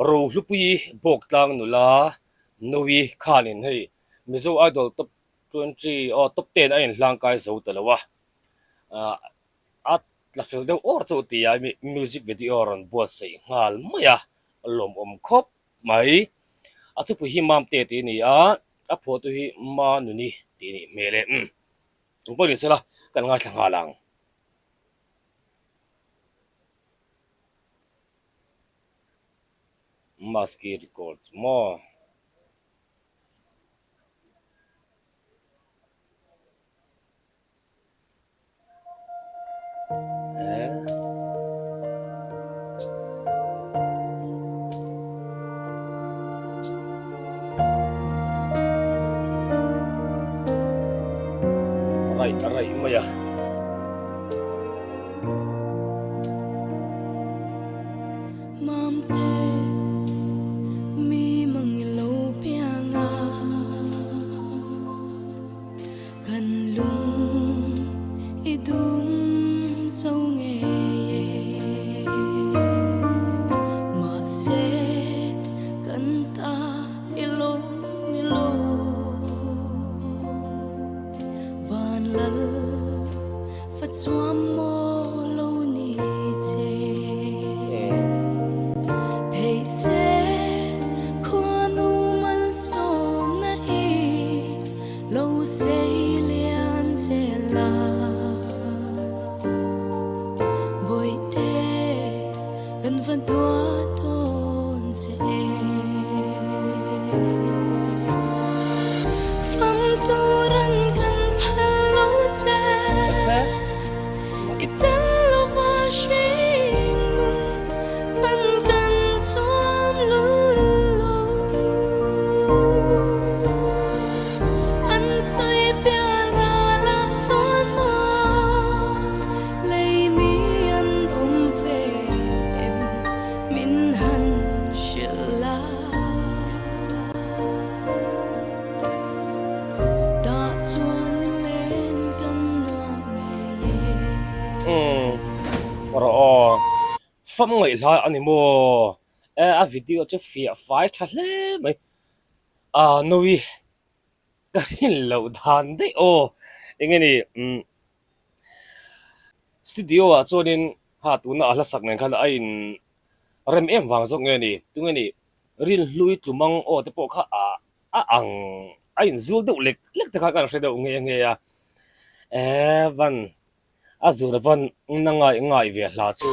ROHLUPUII bok tlang nula nowi khanin hei Mizo idol top 20 or top 10 ain hlang kai zo talawa at la fel deuh or chu ti ai music video ron bo sei ngal maya lom khop mai athu pu hi MAMTE ti ni a photo hi ma nu ni ti ni mele bo ni sela kan nga thanga lang maski records mo aray maya MAMTE mi mangilo pianga kan lung idum songe ma se kanta ilo nilo van lal phát xuam mô lâu ni che thầy sẽ khoa nu man som na hi lâu sẽ lian sẽ la bồi tê gần văn tua thôn sẽ pham tu ran kan phalo che italo washing nun man kan som lulu an soi piara la chon mo lei mi an ve em min han shilla da chuan len kan nuam ro fam ngai la ani mo a video che fia fai thle mai nowi ka hin lo dan de engeni studio a chonin ha tu na ala sak nen khan a in rem em wang zok nge ni tu nge ni ril hlui tlumang te po kha ang a in zul de lek te kha kan hre de nge ya van azur van ngai ve hla chu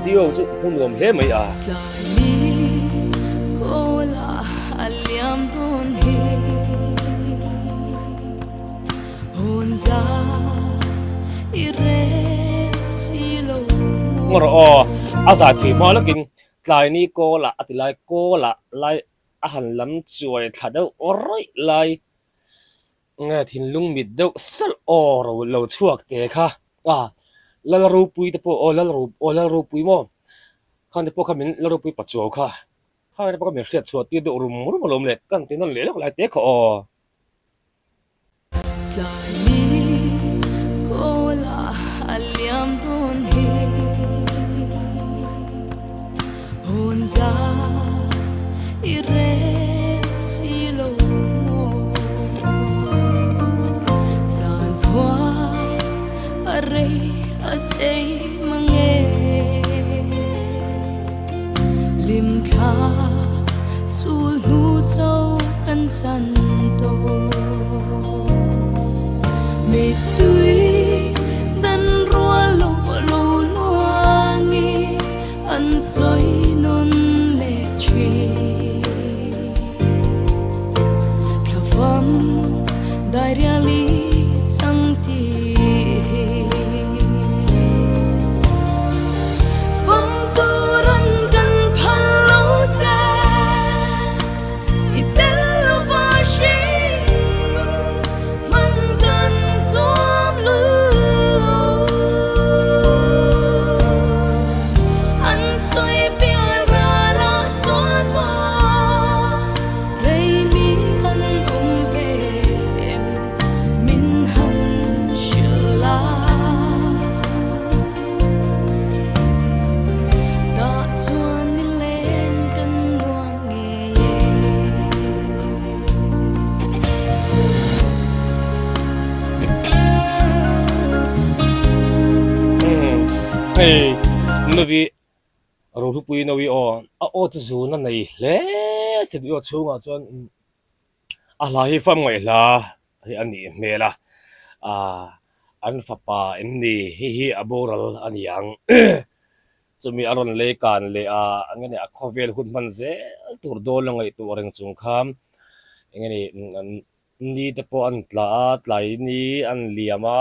video chu hun lom hle mai ni ko la aliam don he hon za ire silo ngor aza thi ma lakin tlai ni ko la atilai ko la lai a han lam chuai thadau oroi lai nge thin lung mit deuh sal ro lo chuak te kha lal ro pui te po lal ro pui mo khan te po khamin lal ro pui pachuaw kha te po khamin hriat chuat ti do rum lom le kan tin non le lok lai te kha ni ko la aliam don he hon za ire silo mo san kwa are asay mange lim kha sul nu châu kan san to me tui dan rua lo luangi an soi non le chi khavam dai reali chang ti pham tu ran kan phal lo cha itel lo va shi man kan som lu an soi piara la chuan wa hey novi ROHLUPUII novi o tu zu na nei hle se dio chunga chuan la hi fam ngai la hi ani mela an fapa enni hi aboral aniang chumi aron le kan le angene a khovel hun man ze tur do langai tu reng chung kham engeni ni te po an tlai ni an liama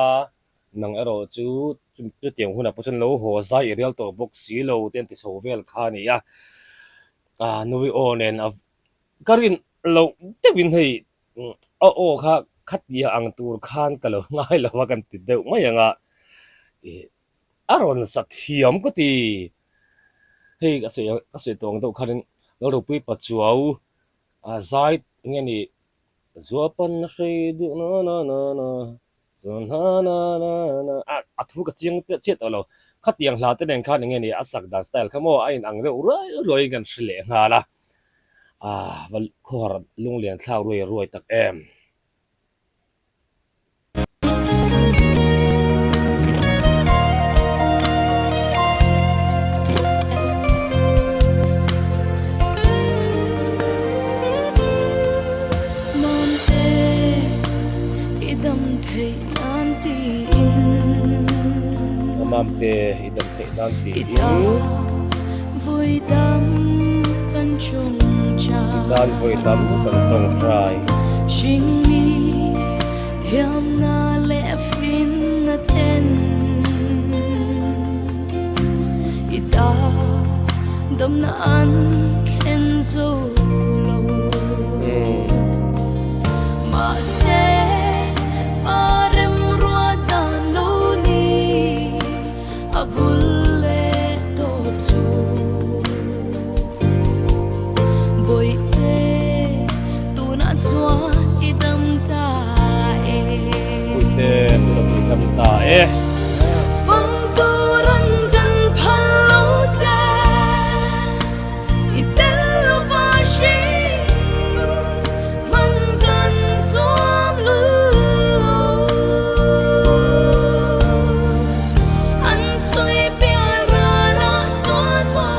nang ero chu chu tiang huna pochen lo ho zai real to box si lo ten ti sovel kha ni ya nuwi onen of karin lo tewin hei kha khat ya ang tur khan kalo ngai lo wa kan ti deuh mai anga aron sathiam ko ti hei ka se tong do kharin ROHLUPUII pachuau zai ngeni zuapan na sei du na zon na thu ka chiang te chet alo khat yang hla te den khan ngeni asak dan style khamo ain ang de roi gan shle ngala val khor lung lian thlau roi tak em MAMTE idam thei nan ti in MAMTE idam te nan ti ita vui dam kan chung cha dan voi dam kan tong trai Sing mi thiam na le fin na ten ita dam na an khen zo lo ma se parem ro dan lo ni abul le to chu boy te tu na chua idam ta te tu na idam ta phong tu ran kan phal lo cha itel lo va shi man kan som lu an soi pia ra la chuan ma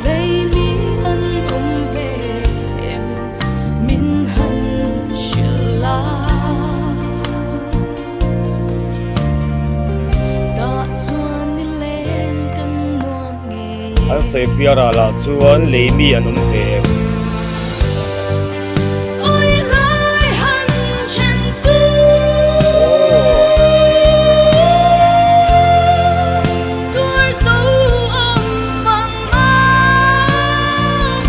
lei mi an om ve em min han shila da chuan ni len kan nuam nge an sei piara la chuan le mi anum ve oi lai han chen chu tur zo om mang ma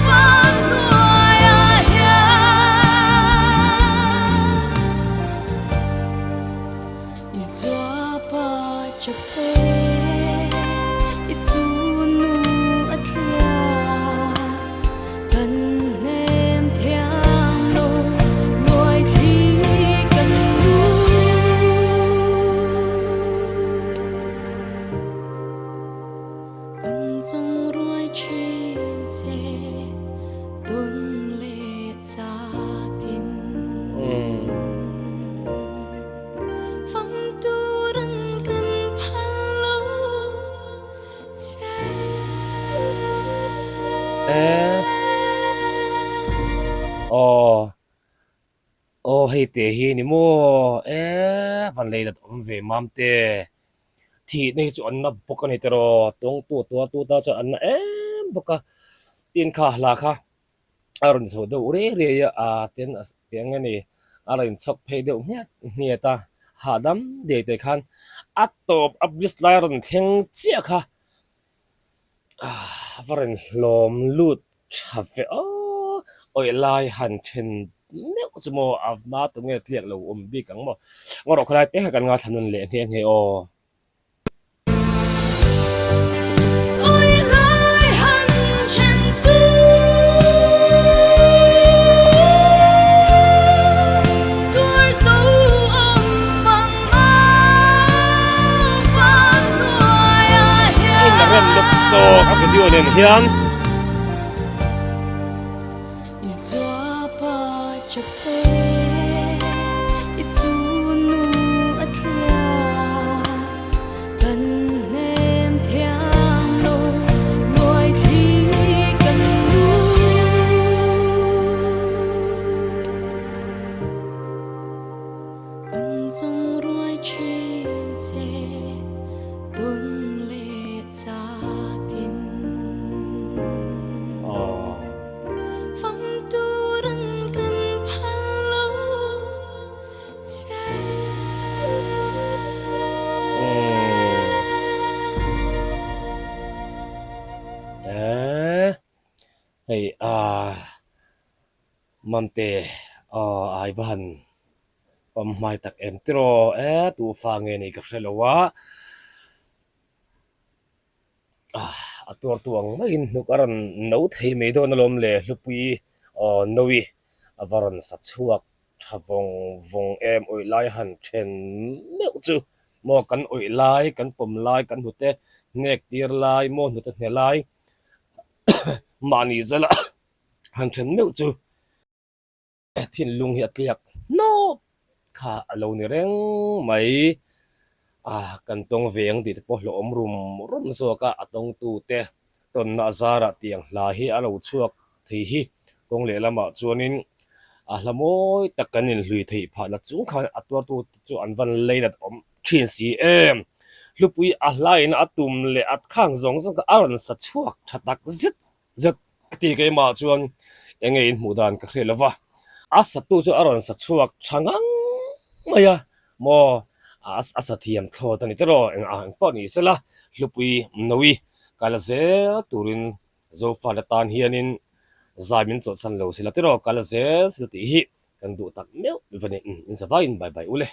van nuai ya izwa pa chape ichunu atlia kan nem thiam lo loi thi kan lu kan song roi chin se don le cha tin phong tu ran kan phal lo cha hei te hi ni mo van le dat om ve MAMTE thi nei chu an na boka ni tero tong tu ta cha an na boka tin kha la kha aron so do re ya ten as teng ani aron chok phei de nia ta hadam de te khan atop abis la ron theng chia kha varen hlom lut chave oi lai han chen me ko mo avna tu nge tliak lo bi kang mo ngoro khlai te kan nga thanun le nge oi lai han chen chu tur zo om mang ma van nuai ya in la ren lok to ka video nen hian izwa pa chape ichunu atlia kan ne hey MAMTE ai van mai tak em tro tu fa nge ni ka hrelowa atur tuang in nukaran no thei me do na lom le hlupui nowi avaran sa chuak thavong vong em oi lai han then meu chu mo kan oi lai kan pom lai kan hute nek tir lai mo hute hne lai mani zala han then meu chu thin lung hi atliak no kha alo ni reng mai kan tong veng di te pawh hlawm rum zawka atong tu te ton na zara tiang hla hi alo chuak thei hi kong le lama chuanin hlamoi takanin hlui thei pha la chung kha atwa tu chu an van leilat om thin si em hlupui hlain atum le at khang zong zong ka aron sa chuak thatak zit zet ti ke ma chuan engei in mudan ka hrelawa satu chu aron sa chuak thangang maya mo asa thiam tho tani tero ang po ni sela hlupui nowi kala zel turin zo fala tan hianin zamin to san lo sila tero kala zel sil ti hi kan du tak meu vani in sa vain bye bye ule